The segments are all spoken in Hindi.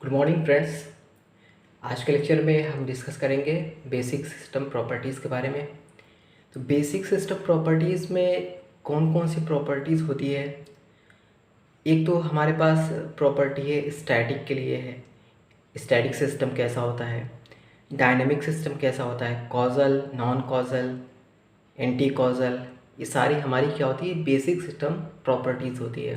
Good morning friends. आज के लेक्चर में हम डिस्कस करेंगे बेसिक सिस्टम प्रॉपर्टीज़ के बारे में। तो बेसिक सिस्टम प्रॉपर्टीज़ में कौन कौन सी प्रॉपर्टीज़ होती है। एक तो हमारे पास प्रॉपर्टी है स्टैटिक के लिए है, स्टैटिक सिस्टम कैसा होता है, डायनेमिक सिस्टम कैसा होता है, causal, non causal, anti causal, ये सारी हमारी क्या होती है, बेसिक सिस्टम प्रॉपर्टीज़ होती है।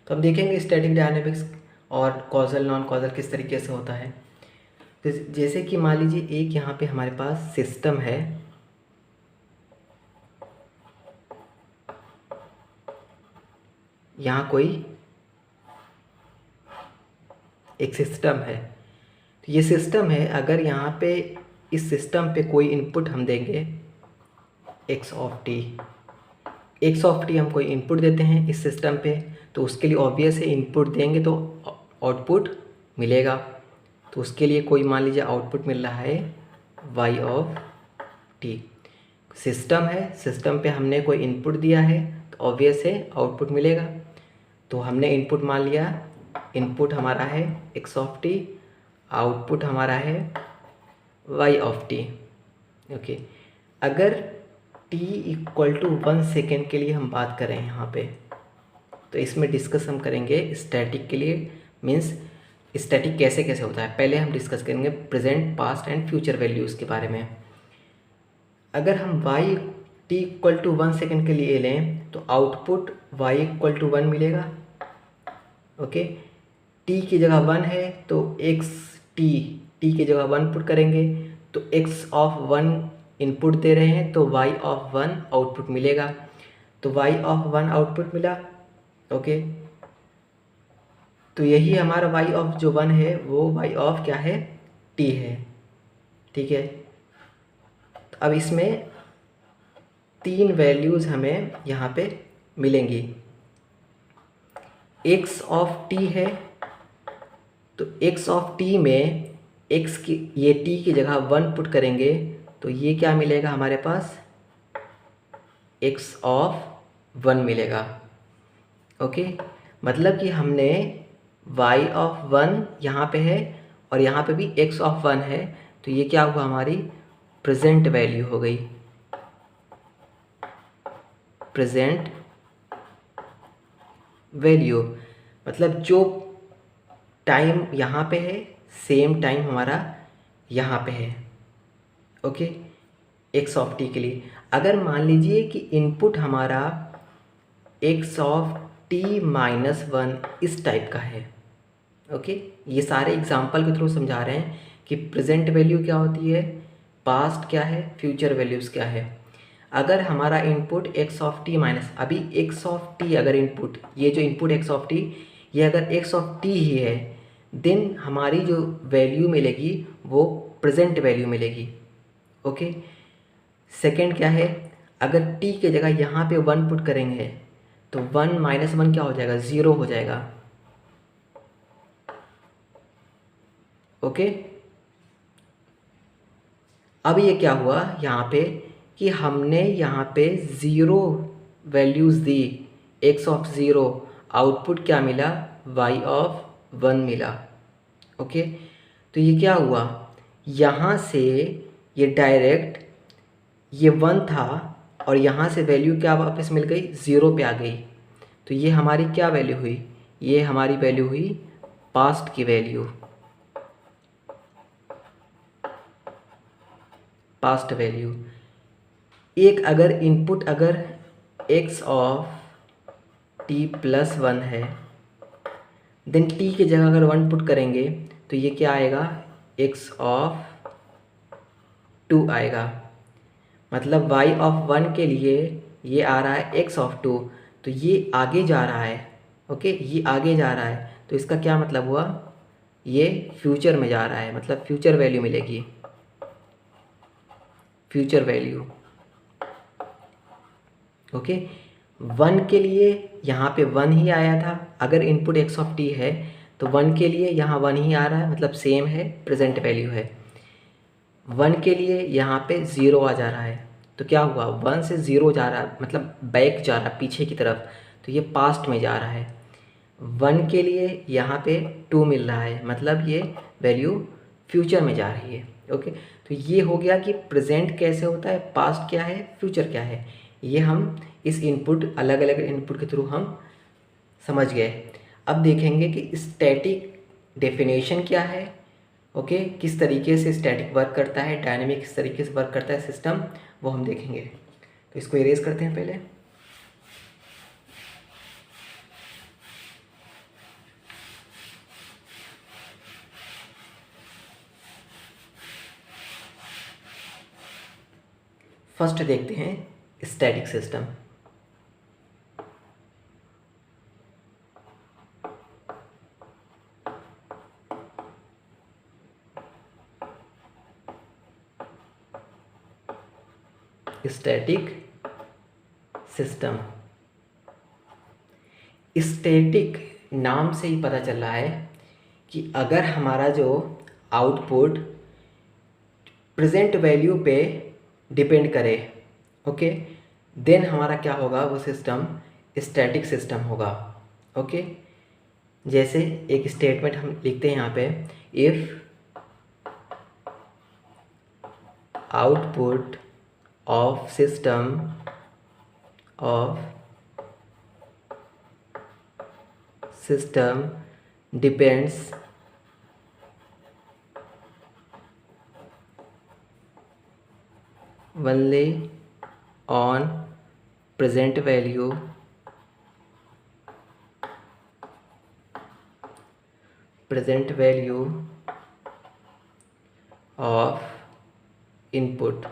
तो हम देखेंगे स्टैटिक, डायनेमिक्स और कॉजल, नॉन कॉजल किस तरीके से होता है। तो जैसे कि मान लीजिए एक यहाँ पे हमारे पास सिस्टम है, यहाँ कोई एक सिस्टम है। तो ये सिस्टम है, अगर यहाँ पे इस सिस्टम पे कोई इनपुट हम देंगे एक्स ऑफ टी हम कोई इनपुट देते हैं इस सिस्टम पे, तो उसके लिए ऑब्वियस है इनपुट देंगे तो आउटपुट मिलेगा। तो उसके लिए कोई मान लीजिए आउटपुट मिल रहा है वाई ऑफ टी। सिस्टम है, सिस्टम पे हमने कोई इनपुट दिया है तो ऑब्वियस है आउटपुट मिलेगा। तो हमने इनपुट मान लिया, इनपुट हमारा है एक्स ऑफ टी, आउटपुट हमारा है वाई ऑफ टी। ओके, अगर t इक्वल टू 1 सेकेंड के लिए हम बात करें यहाँ पे, तो इसमें डिस्कस हम करेंगे स्टैटिक के लिए, मीन्स स्टैटिक कैसे कैसे होता है। पहले हम डिस्कस करेंगे present, past and future values के बारे में। अगर हम y t equal to 1 second के लिए लें तो आउटपुट y इक्वल टू 1 मिलेगा। ओके, t की जगह 1 है तो x t की जगह 1 पुट करेंगे तो x ऑफ 1 इनपुट दे रहे हैं तो y ऑफ 1 आउटपुट मिलेगा। तो y ऑफ 1 आउटपुट मिला। ओके, तो यही हमारा y ऑफ जो 1 है वो y ऑफ क्या है, t है। ठीक है, तो अब इसमें 3 वैल्यूज़ हमें यहाँ पे मिलेंगी। x ऑफ t है तो x ऑफ t में x की ये t की जगह 1 पुट करेंगे तो ये क्या मिलेगा हमारे पास, x ऑफ 1 मिलेगा। ओके, मतलब कि हमने y ऑफ 1 यहाँ पे है और यहाँ पे भी x ऑफ 1 है, तो ये क्या हुआ, हमारी प्रेजेंट वैल्यू हो गई, प्रेजेंट वैल्यू। मतलब जो टाइम यहाँ पे है सेम टाइम हमारा यहाँ पे है। ओके, एक्स ऑफ टी के लिए अगर मान लीजिए कि इनपुट हमारा एक्स ऑफ टी माइनस 1 इस टाइप का है। ओके, ये सारे एग्जांपल के थ्रू समझा रहे हैं कि प्रेजेंट वैल्यू क्या होती है, पास्ट क्या है, फ्यूचर वैल्यूज़ क्या है। अगर हमारा input x of T minus, अभी एक्स ऑफ टी अगर इनपुट, ये जो इनपुट एक्स ऑफ टी, ये अगर एक्स ऑफ टी ही है, देन हमारी जो वैल्यू मिलेगी वो प्रेजेंट वैल्यू मिलेगी। ओके, सेकेंड क्या है, अगर t के जगह यहाँ पे 1 पुट करेंगे तो 1 माइनस 1 क्या हो जाएगा, 0 हो जाएगा। ओके, अब ये क्या हुआ यहाँ पे कि हमने यहाँ पे 0 values the, x of 0, output क्या मिला, y ऑफ 1 मिला। ओके, तो ये क्या हुआ, यहाँ से ये डायरेक्ट ये 1 था और यहाँ से वैल्यू क्या वापस मिल गई, 0 पे आ गई। तो ये हमारी क्या वैल्यू हुई, ये हमारी वैल्यू हुई पास्ट की वैल्यू, पास्ट वैल्यू। एक अगर इनपुट अगर x ऑफ t प्लस 1 है, देन t की जगह अगर 1 पुट करेंगे तो ये क्या आएगा, x ऑफ 2 आएगा। मतलब y ऑफ 1 के लिए ये आ रहा है x ऑफ 2, तो ये आगे जा रहा है। ओके, ये आगे जा रहा है तो इसका क्या मतलब हुआ, ये फ्यूचर में जा रहा है, मतलब फ्यूचर वैल्यू मिलेगी, फ्यूचर वैल्यू। ओके, 1 के लिए यहाँ पे 1 ही आया था, अगर इनपुट x ऑफ t है तो 1 के लिए यहाँ 1 ही आ रहा है, मतलब सेम है, प्रेजेंट वैल्यू है। 1 के लिए यहाँ पे 0 आ जा रहा है, तो क्या हुआ, 1 से 0 जा रहा है, मतलब बैक जा रहा है, पीछे की तरफ, तो ये पास्ट में जा रहा है। 1 के लिए यहाँ पे 2 मिल रहा है, मतलब ये वैल्यू फ्यूचर में जा रही है। ओके, तो ये हो गया कि प्रेजेंट कैसे होता है, पास्ट क्या है, फ्यूचर क्या है, ये हम इस इनपुट, अलग अलग इनपुट के थ्रू हम समझ गए। अब देखेंगे कि स्टैटिक डेफिनेशन क्या है। ओके, किस तरीके से स्टैटिक वर्क करता है, डायनेमिक किस तरीके से वर्क करता है सिस्टम, वो हम देखेंगे। तो इसको इरेज करते हैं पहले। फर्स्ट देखते हैं static system. Static system, static नाम से ही पता चल रहा है कि अगर हमारा जो आउटपुट प्रेजेंट वैल्यू पे डिपेंड करे, ओके, देन हमारा क्या होगा, वो सिस्टम स्टैटिक सिस्टम होगा। ओके, जैसे एक स्टेटमेंट हम लिखते हैं यहाँ पे, if output of system depends only on present value of input,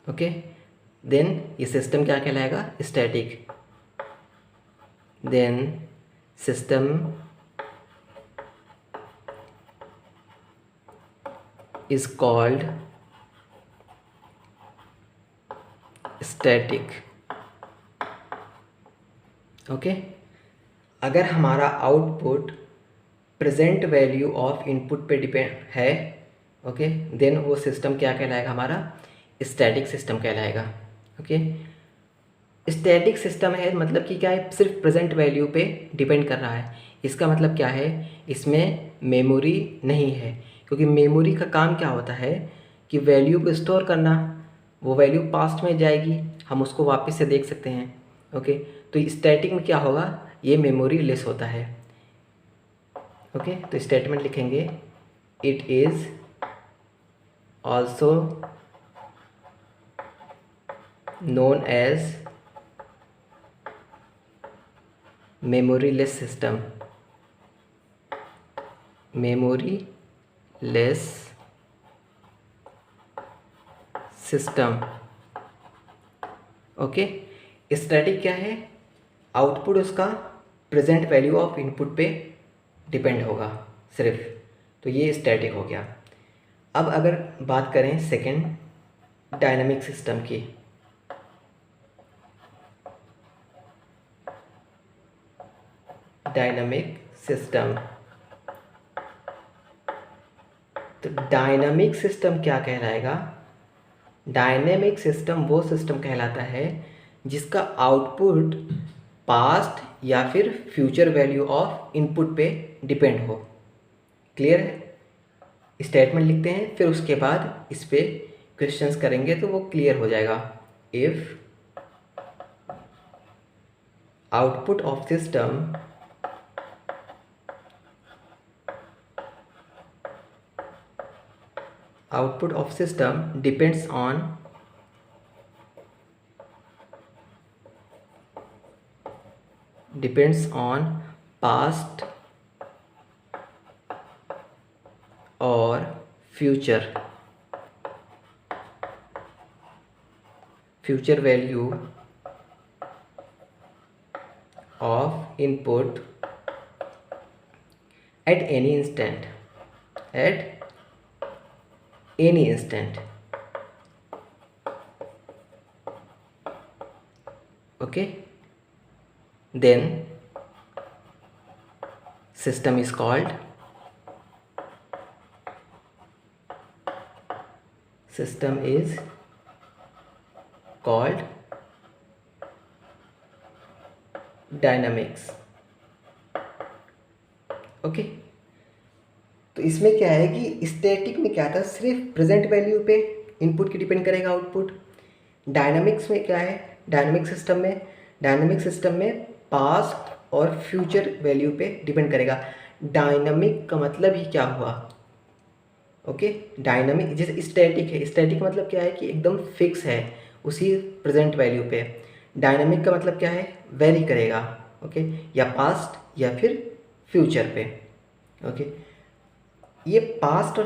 okay, then ये सिस्टम क्या कहलाएगा, static. Then system is called static. Okay, अगर हमारा output present value of input पे डिपेंड है, ओके, देन वो सिस्टम क्या कहलाएगा, हमारा स्टैटिक सिस्टम कहलाएगा। ओके, स्टैटिक सिस्टम है मतलब कि क्या है, सिर्फ प्रेजेंट वैल्यू पे डिपेंड कर रहा है। इसका मतलब क्या है, इसमें मेमोरी नहीं है, क्योंकि मेमोरी का काम क्या होता है कि वैल्यू को स्टोर करना, वो वैल्यू पास्ट में जाएगी, हम उसको वापस से देख सकते हैं। ओके, तो स्टैटिक में क्या होगा, ये मेमोरी लेस होता है। ओके, तो स्टेटमेंट लिखेंगे, it is also known as memoryless system, memoryless system। Okay, static क्या है, आउटपुट उसका प्रेजेंट वैल्यू ऑफ इनपुट पे डिपेंड होगा सिर्फ, तो ये स्टैटिक हो गया। अब अगर बात करें सेकंड, डायनामिक सिस्टम की, डायनामिक सिस्टम, तो डायनामिक सिस्टम क्या कहलाएगा, डायनेमिक सिस्टम वो सिस्टम कहलाता है जिसका आउटपुट पास्ट या फिर फ्यूचर वैल्यू ऑफ इनपुट पे डिपेंड हो। क्लियर है, स्टेटमेंट लिखते हैं, फिर उसके बाद इस पे क्वेश्चंस करेंगे तो वो क्लियर हो जाएगा। If output of system depends on past or future value of input at any instant, okay, then system is called dynamics. Okay, तो इसमें क्या है कि स्टैटिक में क्या था, सिर्फ प्रेजेंट वैल्यू पे इनपुट की डिपेंड करेगा आउटपुट। डायनामिक्स में क्या है, डायनामिक सिस्टम में पास्ट और फ्यूचर वैल्यू पे डिपेंड करेगा। डायनामिक का मतलब ही क्या हुआ, ओके, डायनामिक जैसे स्टैटिक है, स्टैटिक मतलब क्या है कि एकदम फिक्स है उसी प्रेजेंट वैल्यू पे। डायनामिक का मतलब क्या है, वेरी करेगा, ओके, या पास्ट या फिर फ्यूचर पे। ओके, ये पास्ट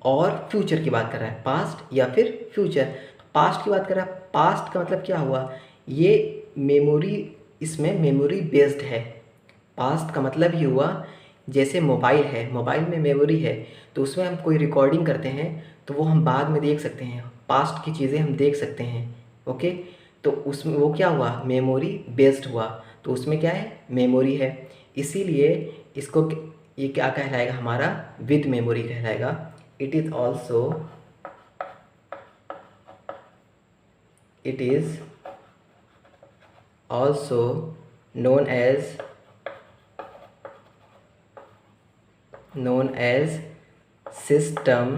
और फ्यूचर की बात कर रहा है, पास्ट या फिर फ्यूचर। पास्ट की बात कर रहा है, पास्ट का मतलब क्या हुआ, ये मेमोरी, इसमें मेमोरी बेस्ड है। पास्ट का मतलब ये हुआ जैसे मोबाइल है, मोबाइल में मेमोरी है, तो उसमें हम कोई रिकॉर्डिंग करते हैं तो वो हम बाद में देख सकते हैं, पास्ट की चीज़ें हम देख सकते हैं। ओके, तो उसमें वो क्या हुआ, मेमोरी बेस्ड हुआ, तो उसमें क्या है, मेमोरी है। इसीलिए इसको ये क्या कहलाएगा, हमारा विद मेमोरी कहलाएगा। It is also known as system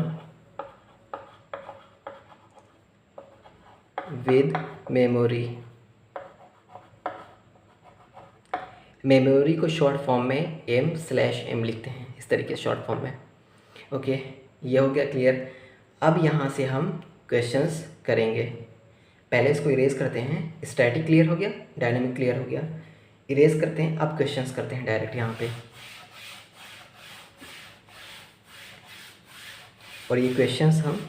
with memory। Memory को शॉर्ट फॉर्म में M/M लिखते हैं, इस तरीके से शॉर्ट फॉर्म में। ओके, ये हो गया क्लियर। अब यहाँ से हम क्वेश्चंस करेंगे। पहले इसको इरेज करते हैं, स्टैटिक क्लियर हो गया, डायनामिक क्लियर हो गया, इरेज करते हैं। अब क्वेश्चंस करते हैं डायरेक्ट यहाँ पे, और ये क्वेश्चंस हम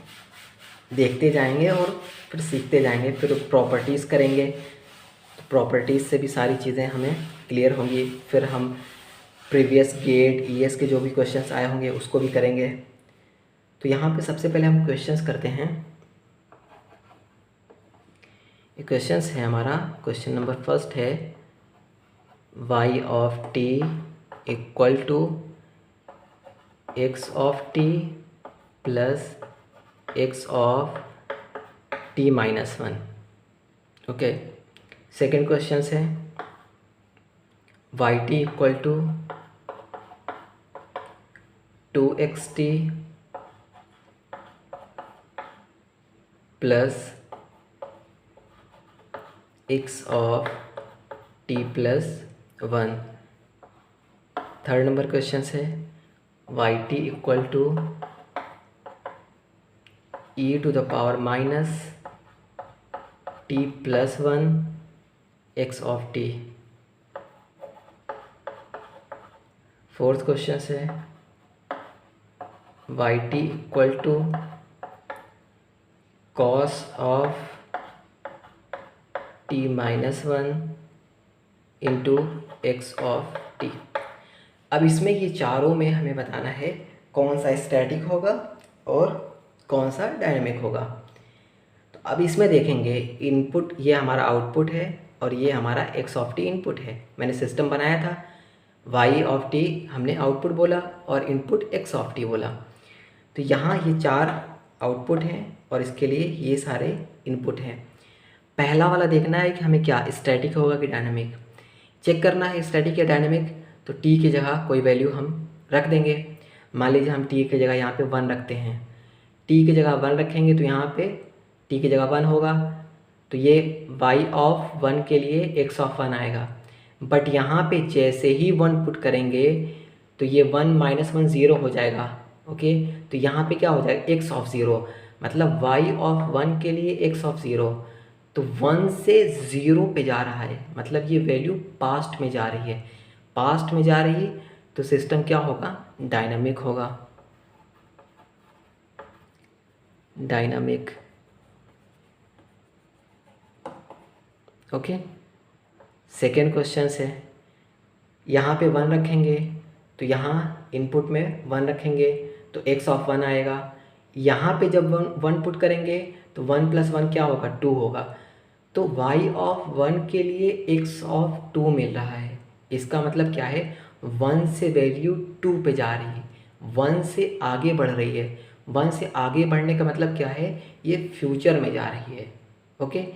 देखते जाएंगे और फिर सीखते जाएंगे, फिर प्रॉपर्टीज़ करेंगे, तो प्रॉपर्टीज़ से भी सारी चीज़ें हमें क्लियर होंगी। फिर हम प्रीवियस गेट ईएस के जो भी क्वेश्चंस आए होंगे उसको भी करेंगे। तो यहाँ पे सबसे पहले हम क्वेश्चंस करते हैं। ये क्वेश्चंस है हमारा, क्वेश्चन नंबर फर्स्ट है y of t equal to x of t plus x of t minus 1। Okay, second question है y t equal to 2xt plus x of t plus 1। Third number question है y t equal to e to the power minus t plus 1 x of t। Fourth question है y t equal to cos of t minus 1 into x of t। अब इसमें ये चारों में हमें बताना है कौन सा स्टैटिक होगा और कौन सा डायनेमिक होगा। तो अब इसमें देखेंगे, इनपुट ये हमारा आउटपुट है और ये हमारा एक्स ऑफ टी इनपुट है। मैंने सिस्टम बनाया था, वाई ऑफ टी हमने आउटपुट बोला और इनपुट एक्स ऑफ टी बोला। तो यहाँ ये चार आउटपुट हैं और इसके लिए ये सारे इनपुट हैं। पहला वाला देखना है कि हमें क्या स्टैटिक होगा कि डायनामिक, चेक करना है स्टैटिक या डायनामिक। तो टी की जगह कोई वैल्यू हम रख देंगे। मान लीजिए हम टी की जगह यहाँ पे 1 रखते हैं, टी की जगह 1 रखेंगे तो यहाँ पे टी की जगह 1 होगा, तो ये y ऑफ 1 के लिए x ऑफ 1 आएगा। बट यहाँ पे जैसे ही 1 पुट करेंगे तो ये 1 माइनस 1 0 हो जाएगा। ओके, तो यहाँ पे क्या हो जाएगा, x ऑफ 0, मतलब y ऑफ 1 के लिए x ऑफ 0, तो 1 से 0 पे जा रहा है, मतलब ये वैल्यू पास्ट में जा रही है। पास्ट में जा रही है तो सिस्टम क्या होगा, डायनामिक होगा, डायनामिक। ओके, सेकेंड क्वेश्चन है, यहाँ पे 1 रखेंगे तो यहाँ इनपुट में 1 रखेंगे तो x ऑफ 1 आएगा। यहाँ पे जब 1 पुट करेंगे तो 1 प्लस 1 क्या होगा, 2 होगा। तो y ऑफ 1 के लिए x ऑफ 2 मिल रहा है। इसका मतलब क्या है, 1 से वैल्यू 2 पे जा रही है, 1 से आगे बढ़ रही है। 1 से आगे बढ़ने का मतलब क्या है, ये फ्यूचर में जा रही है। ओके,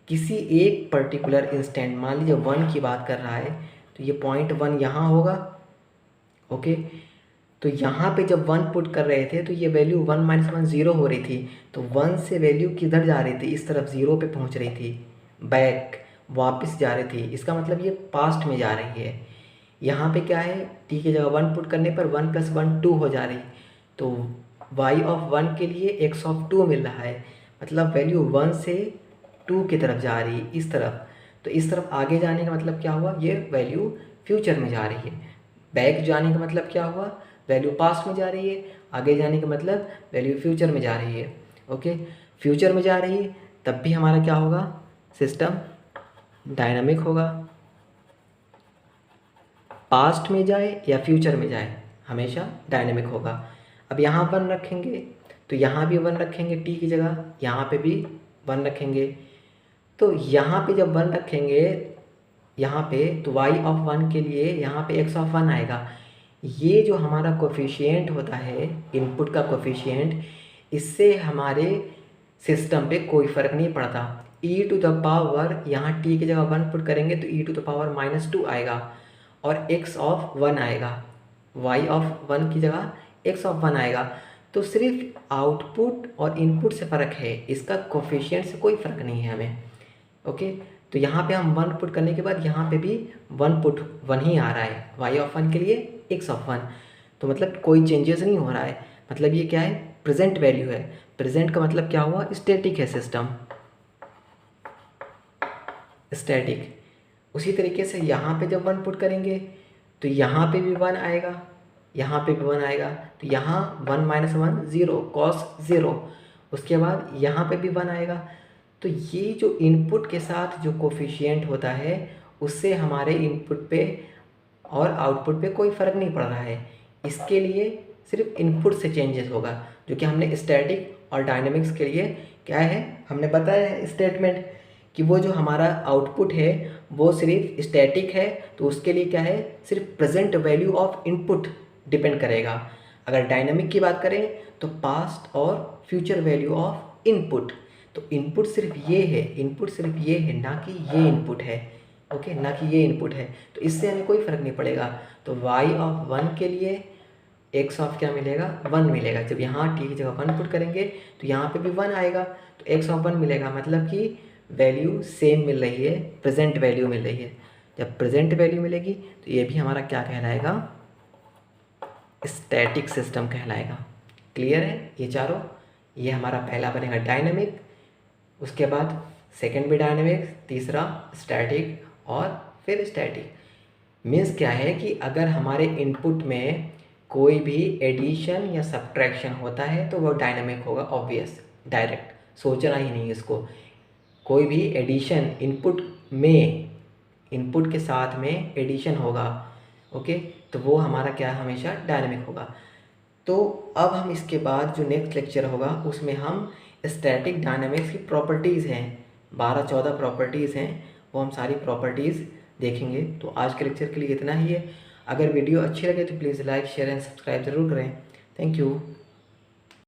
किसी एक पर्टिकुलर इंस्टेंट, मान लीजिए 1 की बात कर रहा है तो ये पॉइंट 1 यहाँ होगा। ओके, तो यहाँ पे जब 1 पुट कर रहे थे तो ये वैल्यू 1 - 1 0 हो रही थी, तो 1 से वैल्यू किधर जा रही थी, इस तरफ 0 पे पहुँच रही थी, बैक वापस जा रही थी। इसका मतलब ये पास्ट में जा रही है। यहाँ पे क्या है, t की जगह 1 पुट करने पर 1 + 1 2 हो जा रही, तो y ऑफ 1 के लिए x ऑफ 2 मिल रहा है, मतलब वैल्यू 1 से 2 की तरफ जा रही है, इस तरफ। तो इस तरफ आगे जाने का मतलब क्या हुआ, ये वैल्यू फ्यूचर में जा रही है। बैक जाने का मतलब क्या हुआ, वैल्यू पास्ट में जा रही है। आगे जाने का मतलब वैल्यू फ्यूचर में जा रही है। ओके, फ्यूचर में जा रही है तब भी हमारा क्या होगा, सिस्टम डायनामिक होगा। पास्ट में जाए या फ्यूचर में जाए हमेशा डायनामिक होगा। अब यहाँ 1 रखेंगे तो यहाँ भी 1 रखेंगे, टी की जगह यहाँ पे भी 1 रखेंगे। तो यहाँ पे जब 1 रखेंगे यहाँ पे, तो y ऑफ 1 के लिए यहाँ पे x ऑफ 1 आएगा। ये जो हमारा कोफिशिएंट होता है, इनपुट का कोफिशिएंट, इससे हमारे सिस्टम पे कोई फ़र्क नहीं पड़ता। e टू द पावर, यहाँ t की जगह 1 पुट करेंगे तो e टू द पावर -2 आएगा और x ऑफ 1 आएगा, y ऑफ 1 की जगह x ऑफ 1 आएगा। तो सिर्फ आउटपुट और इनपुट से फ़र्क है, इसका कोफिशिएंट से कोई फ़र्क नहीं है हमें। ओके, तो यहाँ पे हम 1 पुट करने के बाद यहाँ पे भी 1 ही आ रहा है, y ऑफ 1 के लिए x ऑफ 1। तो मतलब कोई चेंजेस नहीं हो रहा है, मतलब ये क्या है, प्रेजेंट वैल्यू है। प्रेजेंट का मतलब क्या हुआ, स्टैटिक है सिस्टम, स्टैटिक। उसी तरीके से यहाँ पे जब 1 पुट करेंगे तो यहाँ पे भी 1 आएगा, यहाँ पे भी 1 आएगा, तो यहाँ 1 - 1 0 cos 0। उसके बाद यहाँ पे भी 1 आएगा। तो ये जो इनपुट के साथ जो कोफिशिएंट होता है उससे हमारे इनपुट पे और आउटपुट पे कोई फ़र्क नहीं पड़ रहा है। इसके लिए सिर्फ इनपुट से चेंजेस होगा, जो कि हमने स्टैटिक और डायनेमिक्स के लिए क्या है, हमने बताया है स्टेटमेंट कि वो जो हमारा आउटपुट है वो सिर्फ स्टैटिक है, तो उसके लिए क्या है, सिर्फ present value of input depend करेगा। अगर डायनामिक की बात करें तो पास्ट और फ्यूचर वैल्यू ऑफ इनपुट। तो इनपुट सिर्फ ये है, इनपुट सिर्फ ये है, ना कि ये इनपुट है। ओके, ना कि ये इनपुट है, तो इससे हमें कोई फ़र्क नहीं पड़ेगा। तो y ऑफ 1 के लिए x ऑफ क्या मिलेगा, 1 मिलेगा। जब यहाँ t की जगह 1 पुट करेंगे तो यहाँ पे भी 1 आएगा, तो x ऑफ 1 मिलेगा, मतलब कि वैल्यू सेम मिल रही है, प्रेजेंट वैल्यू मिल रही है। जब प्रेजेंट वैल्यू मिलेगी तो ये भी हमारा क्या कहलाएगा, स्टैटिक सिस्टम कहलाएगा। क्लियर है ये चारों। ये हमारा पहला बनेगा डायनामिक, उसके बाद सेकंड भी डायनामिक, तीसरा स्टैटिक और फिर स्टैटिक। मीन्स क्या है कि अगर हमारे इनपुट में कोई भी एडिशन या सब्ट्रैक्शन होता है तो वो डायनामिक होगा, ऑब्वियस, डायरेक्ट, सोचना ही नहीं इसको। कोई भी एडिशन इनपुट में, इनपुट के साथ में एडिशन होगा, ओके, तो वो हमारा क्या हमेशा डायनामिक होगा। तो अब हम इसके बाद जो नेक्स्ट लेक्चर होगा उसमें हम स्टैटिक डायनामिक्स की प्रॉपर्टीज़ हैं, 12-14 प्रॉपर्टीज़ हैं, वो हम सारी प्रॉपर्टीज़ देखेंगे। तो आज के लेक्चर के लिए इतना ही है। अगर वीडियो अच्छी लगे तो please like, share and subscribe ज़रूर करें। Thank you.